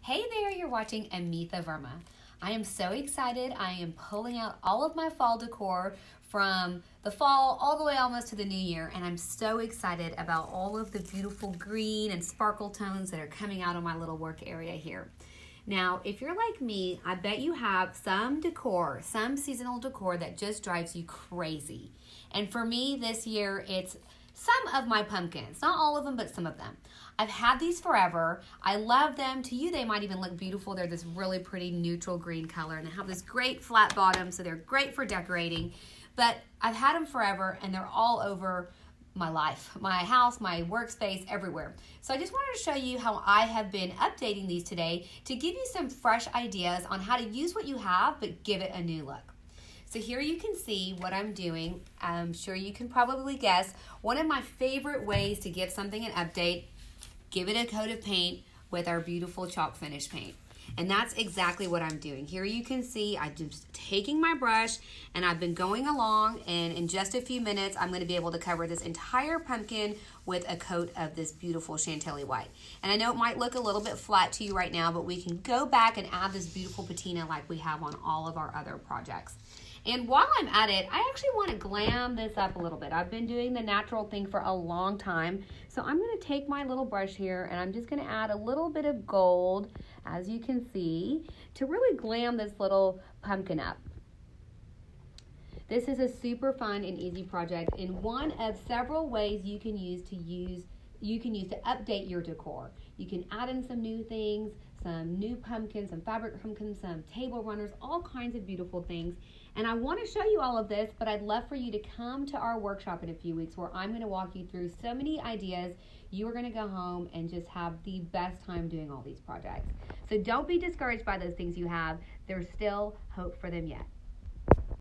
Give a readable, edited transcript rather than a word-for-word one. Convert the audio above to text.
Hey there, you're watching Amitha Verma. I am so excited. I am pulling out all of my fall decor from the fall all the way almost to the new year, and I'm so excited about all of the beautiful green and sparkle tones that are coming out of my little work area here. Now, if you're like me, I bet you have some decor, some seasonal decor that just drives you crazy. And for me this year, it's some of my pumpkins. Not all of them, but some of them. I've had these forever. I love them. To you, they might even look beautiful. They're this really pretty neutral green color, and they have this great flat bottom, so they're great for decorating. But I've had them forever, and they're all over my life, my house, my workspace, everywhere. So I just wanted to show you how I have been updating these today to give you some fresh ideas on how to use what you have, but give it a new look. So here you can see what I'm doing. I'm sure you can probably guess. One of my favorite ways to give something an update, give it a coat of paint with our beautiful chalk finish paint. And that's exactly what I'm doing. Here you can see I'm just taking my brush and I've been going along, and in just a few minutes I'm going to be able to cover this entire pumpkin with a coat of this beautiful Chantilly white. And I know it might look a little bit flat to you right now, but we can go back and add this beautiful patina like we have on all of our other projects. And while I'm at it, I actually want to glam this up a little bit. I've been doing the natural thing for a long time. So I'm going to take my little brush here and I'm just going to add a little bit of gold, as you can see, to really glam this little pumpkin up. This is a super fun and easy project, and one of several ways you can use to update your decor. You can add in some new things, some new pumpkins, some fabric pumpkins, some table runners, all kinds of beautiful things. And I want to show you all of this, but I'd love for you to come to our workshop in a few weeks where I'm going to walk you through so many ideas. You are going to go home and just have the best time doing all these projects. So don't be discouraged by those things you have. There's still hope for them yet.